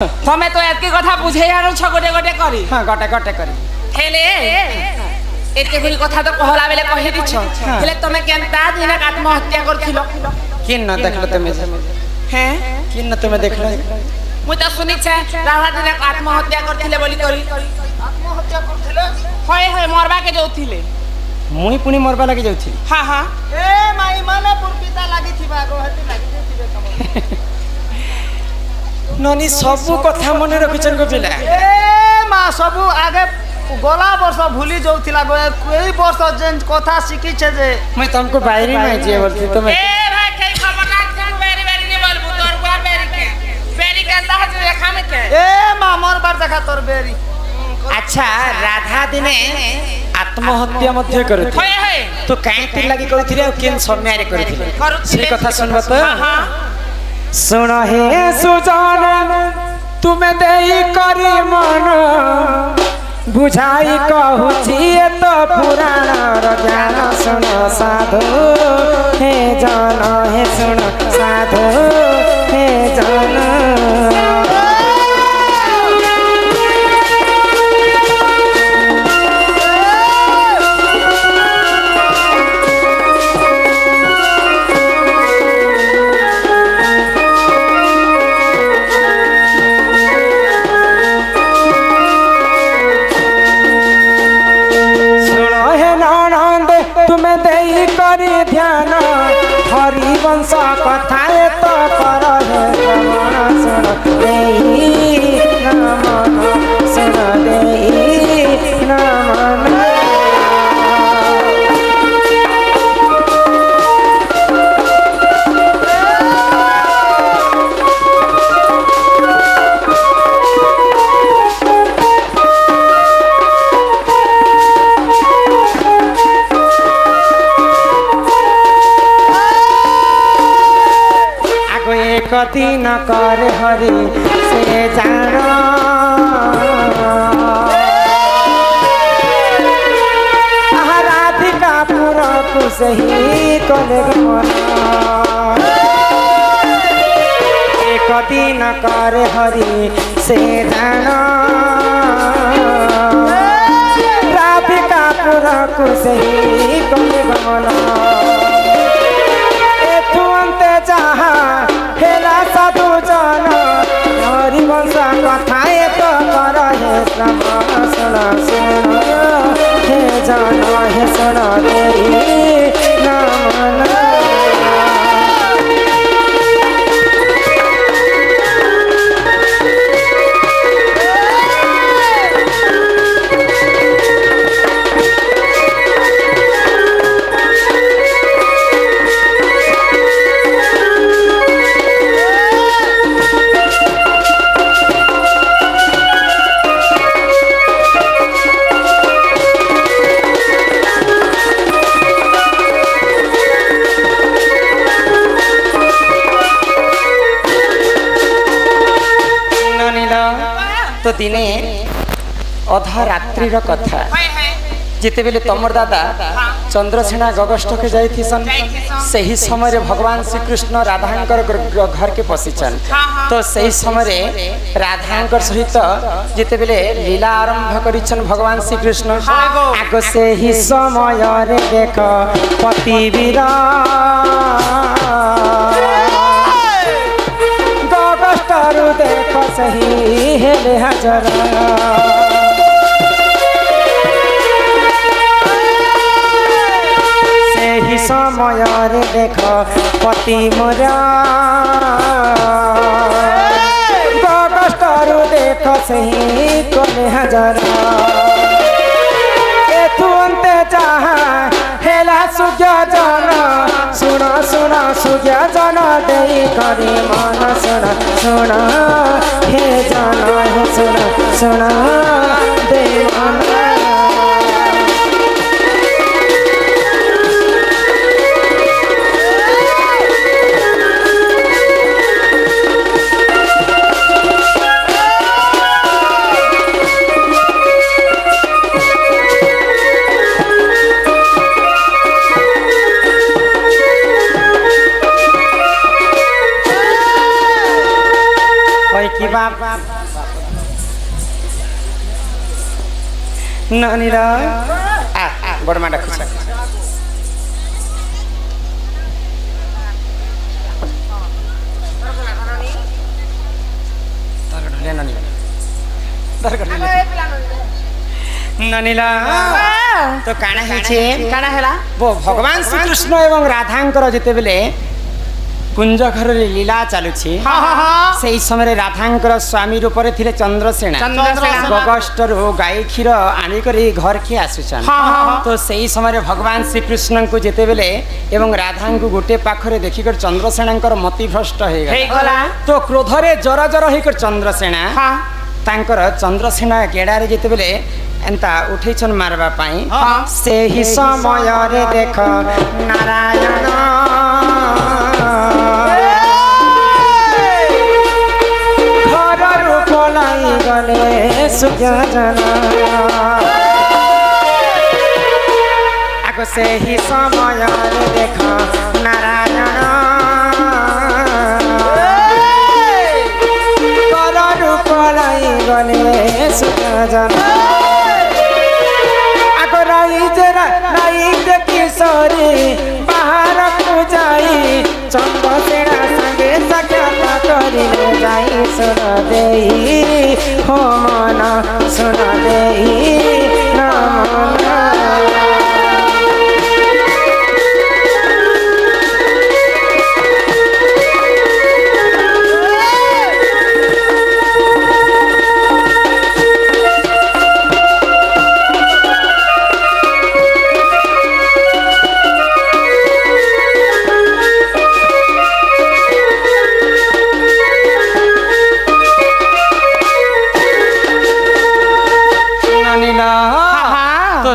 तमे तो एतकी कथा बुझे आनु छ गोटे गोटे करी हां गोटे गोटे करी हेले एते गुरी कथा तो कहला बेले कहि दिछ हेले तमे केनता दिन आत्महत्या करथिलो किन न देखलो तमे हैं किन न तमे देखलो मु त सुनि छ राधा दिन आत्महत्या करथिले बोली करी आत्महत्या करथिले होय होय मरबा के जोथिले मुई पुनी मरबा लागि जाउछि हां हां ए माई माने पुरपिता लागि थिबा गो हति लागि थिबे तम ननी सबु कथा मने रखिछन को पिला ए मा सबु आगे गला वर्ष भूली जाउथिला गो एई वर्ष जेन कथा सिखि छे जे मैं तुमको बाहरी में जे बोलती तो मैं ए भाई कई खबर ना छन बेरी बेरी नहीं बोलबू तोर बुआ बेरी के अंदा है देखा में के ए मा मोर बार देखा तोर बेरी अच्छा राधा दिने आत्महत्या मध्य करथि होय होय तो काई तिर लागि कहिथिले आ केन समय रे करिथिले से कथा सुनबो तो हां सुन हे सुजान तुमे देई करी मन बुझाई कहूछि तो पुराण र ज्ञान सुन साधु हे जन हे सुन साधु हे जन ध्यान हरि वंश कथा तो कर सुन देई नमन सुन देई नमन कति न कर हरि से जान राधिका पूरा कुसही कले गमन कति न कर हरि से जान राधिका पूरा कुसही कले गमन जहा हेला साधु जन हरि वंश कथा तो कर हे श्रवण सुन सुन हे जन हे सुन देई नमन तो दिने अधा रात्रि कथा जिते बेले तमर दादा चंद्रसेना गगष्ट के जाइथिसन सही समय रे भगवान श्री कृष्ण राधांकर घर के पसिचन तो सही समय राधांकर सहित जिते बेले लीला आरंभ करिछन भगवान श्री कृष्ण आग से ही समय रे देख पतिवीर गगष्टरु देख सही हेले हजर ही समय रे देख पति मोर गगष्टरु देख सही कले हजार एथु अंते जहा हेला सुज्ञ जन सुन सुन सुज्ञ जन देई करी मन सुन सुन हे जन हे सुन सुन देई मन नानीरा बड़मा डाकुछ नानीला तो काना हेछे काना हेला वो भगवान श्री कृष्ण एवं राधांकर जेते बेले कुंज घर लीला चलुछि सेही समय राधांकर स्वामी रूप रे थिले चंद्रसेना गगष्टर गाई क्षीर आनी करी घर के आसुछन तो सेही समय भगवान श्री कृष्ण को जेते बेले एवं राधा को गोटे पाखरे देखि कर चंद्रसेनांकर मति भ्रष्ट हे गला तो क्रोध रे जर जर हे कर चंद्रसेना तांकर चंद्रसेना गेडा रे जेते बेले एंता उठैछन मारबा पाई सेही समय रे देख नारायण घर रूप लाई गले सुजन आगो सेही समय रे देख नारायण घर रूप लाई गले सुजन किशोरी बाहर को जाई चंद्रसेना संगे साक्षात करिले जाई सुन देई हो मन सुन देई नमन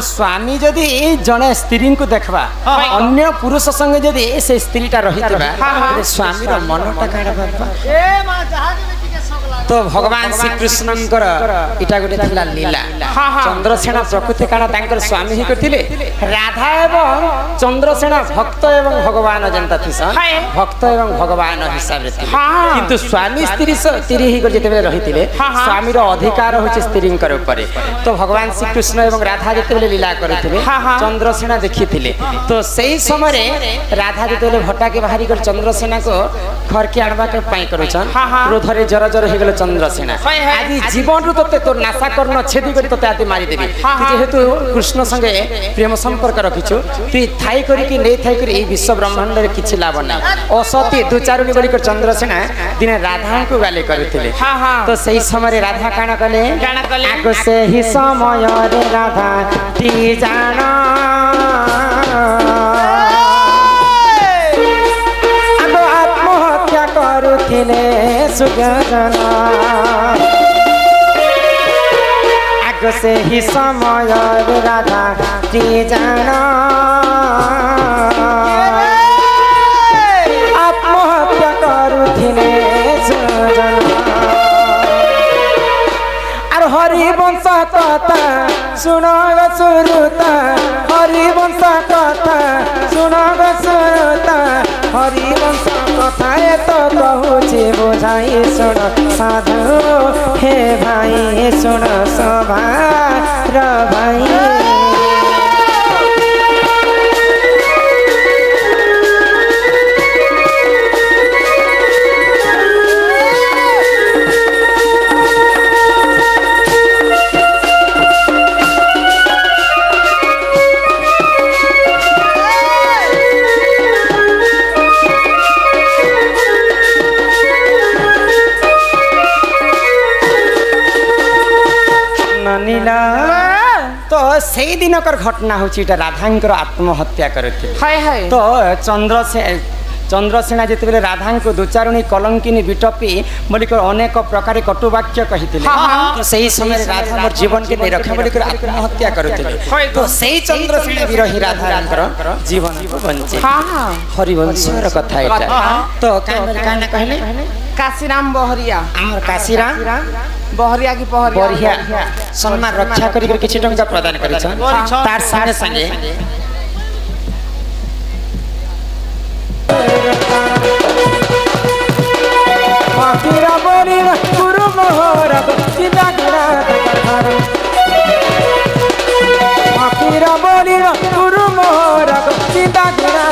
स्वामी जदि जने स्त्री को देखबा अन्य पुरुष संगे जदि से स्त्रीटा रहितबा स्वामी रो मनटा काडा बाबा ए मा जहाज तो भगवान श्री कृष्णंकर इटा गोटे थिला लीला चंद्रसेना प्रकृति काना तांकर स्वामी ही करथिले राधा एवं चंद्रसेना भक्त एवं भगवान जनता थिसन भक्त एवं भगवान हिसाब रे किंतु स्वामी स्त्री ही जेते बेले रहितिले स्वामी रो अधिकार होचे स्त्रींकर ऊपर तो भगवान श्री कृष्ण एवं राधा जेते बेले लीला करथिले चंद्रसेना देखिथिले तो सेही समय रे राधा जेते बेले भट्टा के बाहरी कर चंद्रसेना को घर के आनबा के पाई करूछन क्रोध रे जर जर हे गेल चंद्रसेना आदि जीवन रु तते तोर नाशा करन छेदी करी तते आदि मारी देबी जेहेतु कृष्ण संगे प्रेम संपर्क रखिछु तु थाई करी कि नै थाई करी ए विश्व ब्रह्मांड रे किछि लाभ नै असती दुचारुनी बली कर चंद्रसेना दिन राधा को गाले करथिले तो सही समय राधा काना कले आगो से ही समय रे राधा ती जाना आगो आत्महत्या करुथिले सुजन आगो से ही समय रे राधा ती जाना आत्महत्या करुथिले सुजन हरिवंश कथा सुन सुरुता हरिवंश कथा सुन सुरुता हरिवंश कथा तो कहूँ बुझाई सुन साधु हे भाई सुन सभा र भाई तो सही दिन कर घटना होची राधांकर आत्महत्या करते तो चंद्रसेना जिते बेले राधा को दुचारुणी कलंकिनी विटपी बोलिकर अनेक प्रकार कटुवाक्य कही तो सही समय राधा मोर जीवन के नहीं रखे बोलिकर आत्महत्या करते तो सही चंद्रसेना विरही राधा जीवन को बंचे हरिवंश कथा एटा तो काना कहले काशीराम बहरिया हमर काशीराम बहरिया की बहरिया सम्मान रक्षा करी किछि टंका प्रदान करै छ तार संगे संगे माफिरा बोली गुरु मोहरा चिंता गुना माफिरा बोली गुरु मोहरा चिंता गुना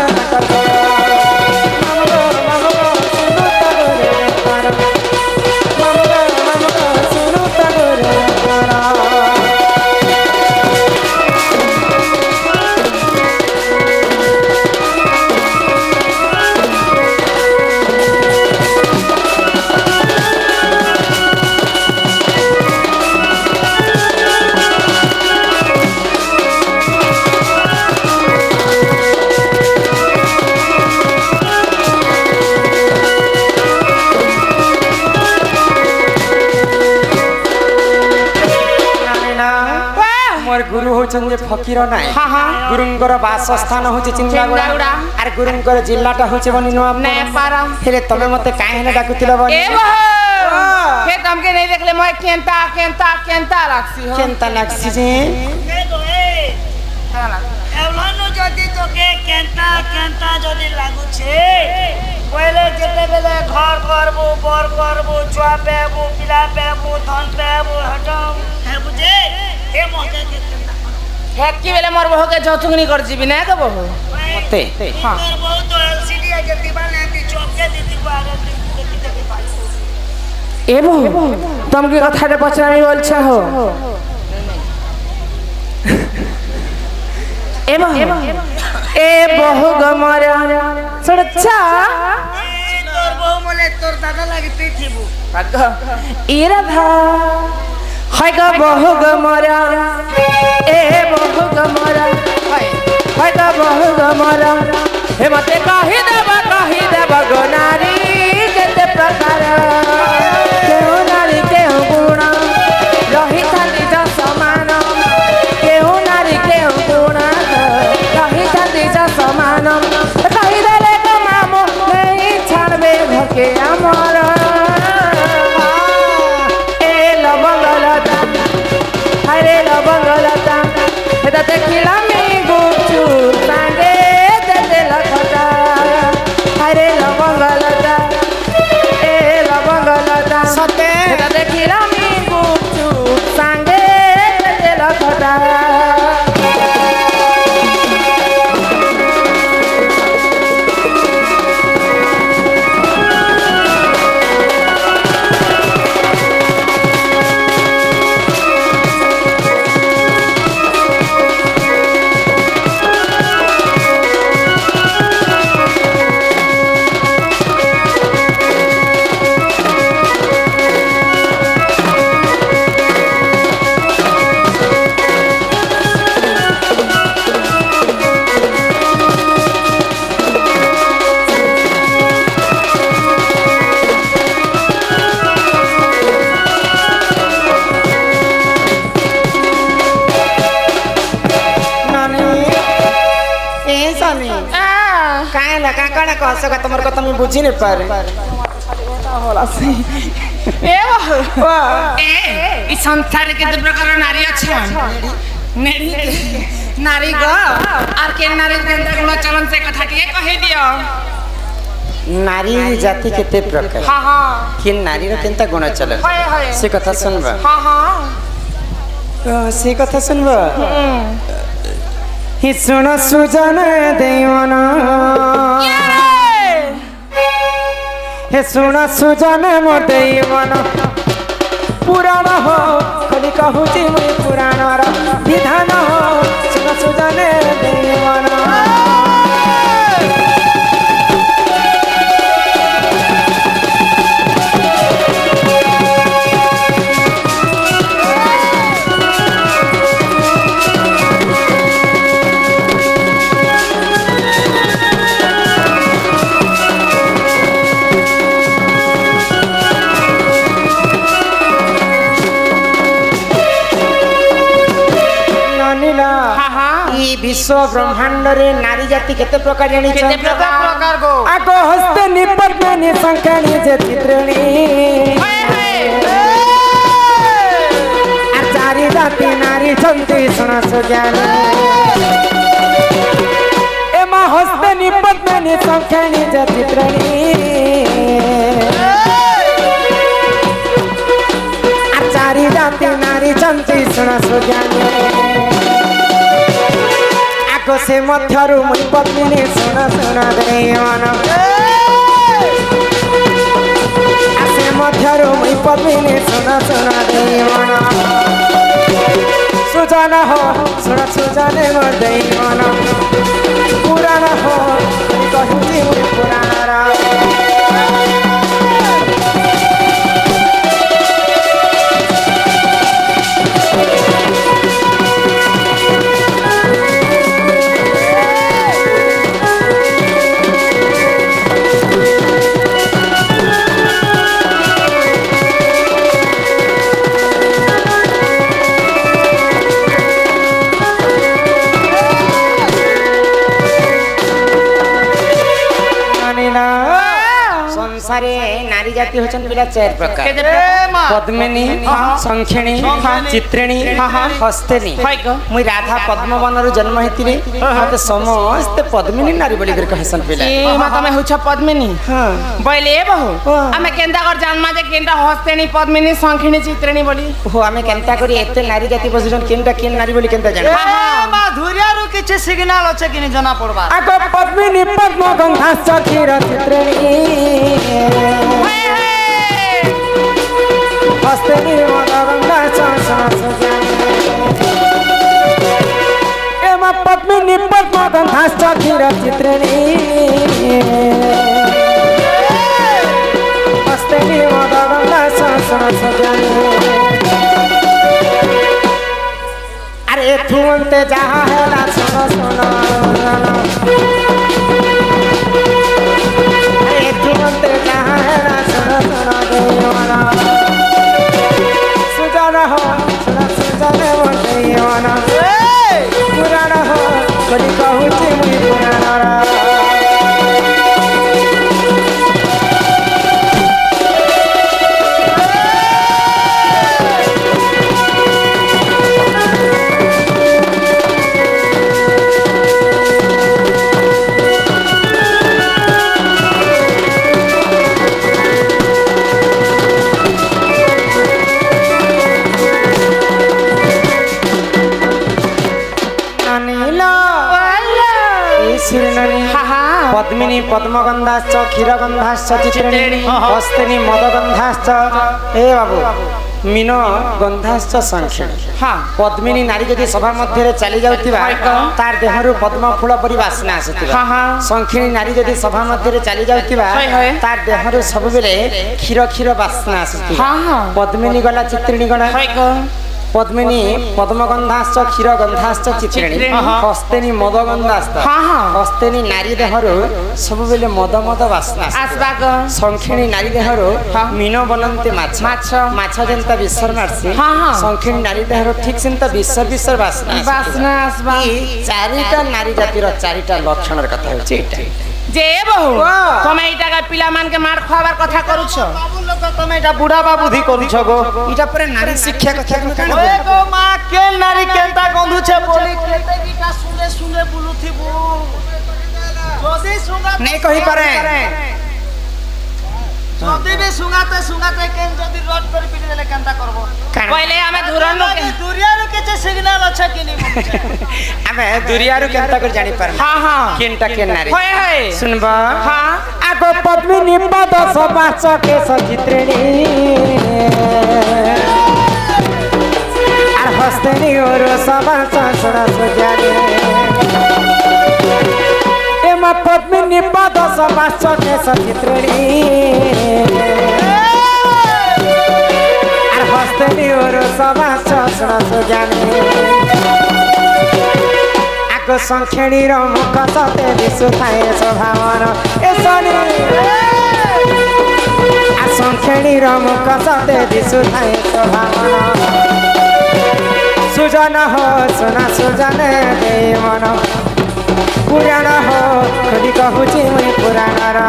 गुरु होचंगे फकीर नाय गुरुंगर वासस्थान होचे चिंगागुड़ा आर गुरुंगर जिल्लाटा होचे बनी नो अपने पारा हेले तमे मते काहे हेले डाकुतिला बनी ए बह हे तमके नहीं देखले मोय केंता केंता केंता लागसी हो केंता लागसी जे एवलानो जदी तोके केंता केंता जदी लागु छे पहले जेते बेले घर करबो बर करबो छुआ पेबो पिला पेबो धन पेबो हटम हे बुझे ए मोके हेकी बेले मोर बहू के जौतुगनी कर जीबी ना के बहू मते हां मोर बहू तो एलसीडी आ जल्दी बाने ती चौके दीदी बारे देखि देखि पाई ए बहू तुमके कथाटे पछाई बोलछा हो ए बहू गमरा सड़चा तोर बहू मोले तोर दादा लागि पी थिबू ए राधा हाय गा बहु गमरा ए बहु गमरा हाय गा बहु गमरा हे मते कहि देबा गोनारी केते प्रकार केहू नारी केहू गुण रही थाली जा समान केहू नारी केहू गुण रही थाली जा समान कहि देले तो मामो नहीं छाड़बे भके हमर हरे लवंगलता हेता देखिला मी गुपचू सांगे देते लखता हरे लवंगलता ए लवंगलता सते हेता देखिला मी गुपचू सांगे देते लखता का तमर को तमी बुझी नहीं पारे होला से ए वाह ए ई संसार के दु प्रकार नारी अछि नेड़ी नारी ग आर के नारी के गुण चलन से कथाटिए कहि दियो नारी जाति केते प्रकार हां हां कि नारी रो केनता गुण चलन से कथा सुनबा हां हां से कथा सुनबा ही सुन सुजन देवना हे सुन सुजन मो देवना पुराण हो खाली कहूची मुई पुराण विधान हो सुन सुजन देवना विश्व ब्रह्मांड रे नारी जाति केते प्रकार जानी केते प्रकार गो आगो हस्ते निपट में निसंकणी जे चित्रणि आ चारि जाति नारी छंती सुन सुज्ञान एमा हस्ते निपट में निसंकणी जे चित्रणि जाति नारी चंती सुन सुजानी आगो से मध्यरु मुई पत्नी सुन सुन देवन आसे मध्यरु मुई पत्नी सुन सुन देवन सुजन हो सुन सुजने मोर देवन पुराण हो कहूची मुई पुराण संसारे नारी जाति होचन पिला चार प्रकार पद्मिनी संखिणी चित्रिणी हस्तिनी मुई राधा पद्मवन रु जन्म हेतिरे मते समस्त पद्मिनी नारी बोली कर कहसन पिला ए माता में होछ पद्मिनी हां बोले बहु हमें केंदा कर जन्म जे केंदा हस्तिनी पद्मिनी संखिणी चित्रिणी बोली हो हमें केंता करी एते नारी जाति पोजिशन केनटा केन नारी बोली केंता जान मा धुरिया रु किछ सिग्नल अछि कि जना पड़बा आगो पद्मिनी पद्मगंधा सखीर चित्रिणी हस्तिनी मदगंधा एम पद्मिनी पद्मगंधा सखीर चित्रिणी हस्तिनी मदगंधा अरे थुंते जहाँ है ना सुनो सुनो अरे थुंते जहाँ है ना सुनो सुनो देवाना सुजाना हो सुना सुजाने वो देवाना पुराना हो कोई कहूची मुई पुराना पद्मिनी पद्मगंधाश्च क्षीरगंधाश्च चित्रिणी हस्तिनी मदगंधाश्च ए बाबू मीनो गंधाश्च संखिणी हां पद्मिनी नारी जदि सभा मध्य चली जाउतिबा तार देहरु पद्म फूल परि वासना आसुतिबा हां संखिणी नारी जदि सभा मध्य चली जाउतिबा तार देहरु सब बेले क्षीर क्षीर वासना आसुतिबा हां पद्मिनी गला चित्रिणी गला पद्मिनी पद्मगंधाश्च क्षीरगंधाश्च चित्रिणी हस्तिनी मदगंधाश्च हस्तिनी नारी देहरु सब बेले मद मद वासना आसबाग संखिणी नारी देहरु मीनो बनन्ते माछ माछ माछ जेंता विसर मारसी संखिणी नारी देहरु ठीक सेंता विसर विसर वासना वासना आसबा चारिटा नारी जातिर चारिटा लक्षणर कथा होची एटा जे बहु तमे इटा का पिला मान के मार खवार कथा करूछ बाबू लोग तमे एटा बुढ़ा बाबू धी करूछ गो इटा पर नारी शिक्षा कथा कान ओए गो मां के नारी केनता गंधु छे बोली केते गीता सुने सुने बुलुथिबू जोदी सुंगा नहीं कहि पारे जोदी भी सुंगाते सुंगाते केन जोदी रोड पर पिट देले केनता करबो पहले हमें धुरन के दुरिया रु के सिग्नल अच्छा कि नहीं हमें दुरिया रु केनता कर जानि पार हां हां केनटा केन नारी होय होय सुनबा हां आगो पद्मिनी पद सपाच के सचित्रिणी आर हस्तिनी और सपाच सुना सुजानी एमा पद्मिनी पद सपाच के सचित्रिणी आर हस्तिनी और सपाच सुना सुजानी आगो संखिणी मुख सते दिशुथाए स्वभावन ए सनी आ संखिणी मुख सते दिशुथाए स्वभावन सुजन हो सुना सुजन देवन पुराण हो खुदी कहूची मुई पुराणर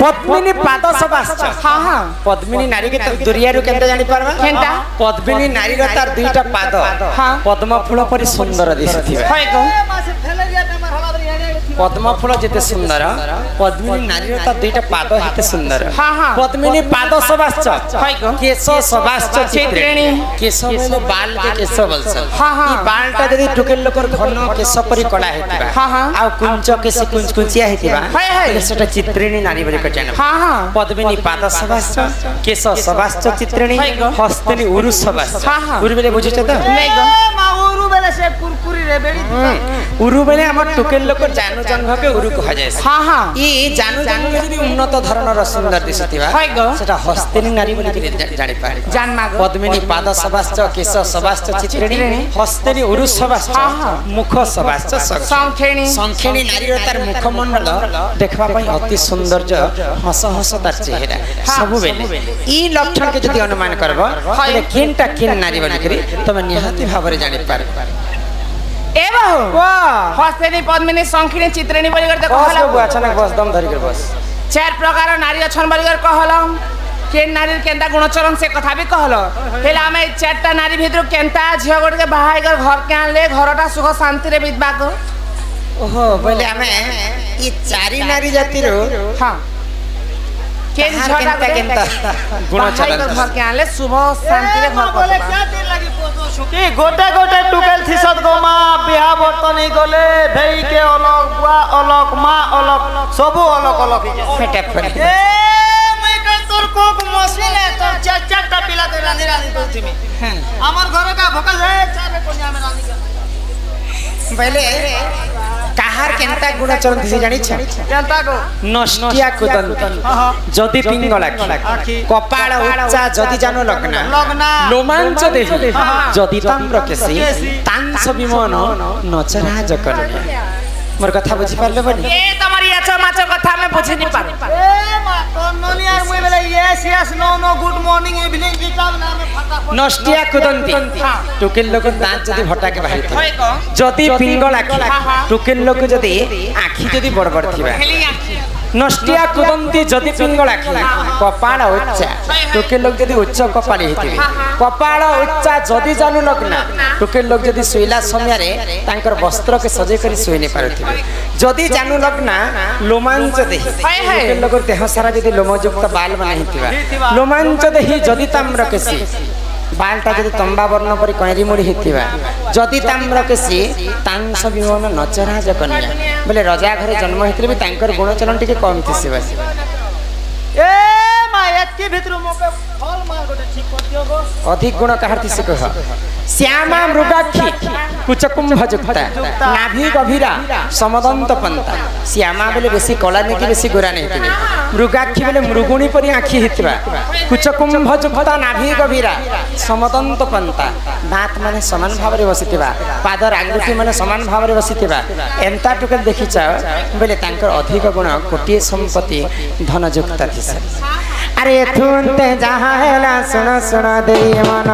पद्मिनी पाद सबास हाँ हाँ पद्मिनी नारी के दुरिया रु केनता जानि पारबा केनता पद्मिनी नारी रो तार दुईटा पाद हाँ पद्म फूल परि सुंदर दिसथिबा हाय गो पद्म फूल जेते सुंदर पद्मिनी नारी रो तार दुईटा पाद हेते सुंदर हाँ हाँ पद्मिनी पाद सबास हाय गो केश सबास चित्रिणी केश बोले बाल के केश बोलस हाँ हाँ ई बालटा जदी टुकेल लोकर घन केश परि कला हेतिबा हाँ हाँ आ कुंच केश कुंच कुंचिया हेतिबा हाय हाय सेटा चित्रिणी नारी बोले कटन हाँ हाँ पद्मिनी पाद सबास केश सबास चित्रिणी हस्तनी उरु सबास हाँ हाँ उरु बेले बुझिछ त नहीं गो उरु बेले से कुरकुरी रे बेड़ी उरु बेले हमर टुकेल लोकर जानू जन्म के उरु कहा जाय हाँ हाँ ई जानू जन्म जदी उन्नत धरणर सुंदर दिसतिबा हाय गो सेटा हस्तनी नारी बोले के जानि पारे जान मागो पद्मिनी पाद सबास केश सबास चित्रिणी हस्तनी उरु सबास हाँ हाँ मुख सबास संखेणी संखेणी नारी रो तार मुखमंडल देखबा पई अति सौंदर्य हस हस तार चेहरा सब बेले ई लक्षण के जदी अनुमान करबो तबे किनटा किन नारी बोली करी तमे निहाती भाबरे जानि पार ए बाहु वाह हस्तेनी पद्मिनी संखिनी चित्रिणी बोली कर बस कहला बबु अचानक बस दम धरि कर बस चार प्रकार नारी अछन बोली कर कहला के नारी केनता गुणचरण से कथा भी कहलो हेला हमें चारटा नारी भितर केनता झियो गोट के बाहाई कर घर के आनले घरटा सुख शांति रे बितबा को ओहो बोले हमें ई चारि नारी जाति रो हां के झटा केनता गुणचरण घर के आनले शुभ शांति रे घर बोले को क्या दिन लगी पोतो सुकी गोटे गोटे टुकेल थिसत गोमा बिहा बर्तनी गले भेई के अलग बुआ अलग मां अलग सब अलग अलग फटाफट ए मैं कल तोर कोक मशीन है तो चार चार टा पिला तो रानी रानी तो थी আমার ঘরে का भकल है चार कोनिया में रानी पहले काहार केनता गुणचरण दिसे जानि छ जनता को नष्टिया कुदंत जदि पिंगला कपाळ उच्चा जदि जानो लग्ना लगना लोमांच देहि जदि ताम्र केसी तांस विमान नचरा जकन्या मोर कथा बुझी पारले बनी ए तमारी आछो माछो कथा में बुझी नहीं पार ए मा तो नोनी आर मुई बेले yes no no good morning evening किताब नाम में फटा नष्टिया कुदंती टुकेल लोक दांत जदि भटा के बाहिर होय को जदि पिंगल आखि टुकेल लोक जदि आखि जदि बड़ बड़ थिबा हेली आखी नष्टिया कुदंती जदि पिंगल आखि कपाळ उच्चा टुकेल लोक जदि उच्च कपाळी हेतिबे कपाळ उच्चा जदि जानु लग्ना टुकेल लोक जदि सोइला समय रे तांकर वस्त्र के सजे करी सोइ नै पारथिबे जदि जानु लग्ना लोमांच देहि टुकेल लोक देह सारा जदि लोमयुक्त बाल बना हेतिबा लोमांच देहि जदि ताम्र केसी बालटा जदि तंबा वर्ण परि कणरी मुड़ी हेतिबा जदि ताम्र केसी तांस विमान नचरा जकन्या बोले राजा घरे जन्म हेतिले भी तांकर गुणचरण टिके कम थिसे बस ए मा एतके भित्र मोके फल मार गोटे ठीक कर दियो गो अधिक गुण कहर थिसे कह श्यामा मृगाक्षी कुचकुंभ जुक्ता नाभि गभीरा समदंत पंता श्यामा बोले बेसी कला ने कि बेसी गोरा नहीं थिले मृगाक्षी बोले मृगुणी परि आखि हितबा कुचकुंभ जुक्ता नाभि गभीरा समदंत पंता दांत माने समान भाव रे बसितिबा पादर आंगुठी माने समान भाव रे बसितिबा एंता टुकल देखि छ बोले तांकर अधिक गुण कोटी संपत्ति धन जुक्ता थिसे अरे थुनते जहां हैला सुन सुन देई मन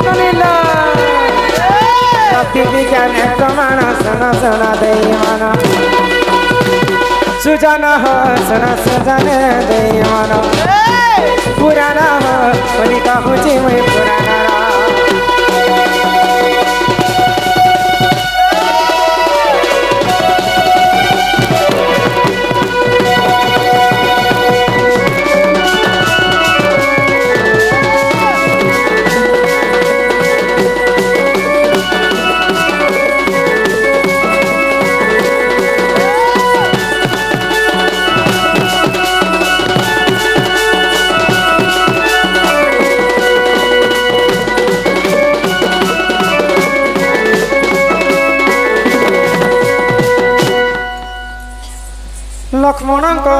सुनिला सत्य विज्ञान प्रमाण सुन सुन देई मन सुजन हो सुन सुजन देई मन पुराना हो बोली कहूँ जी मैं पुराना लक्ष्मण को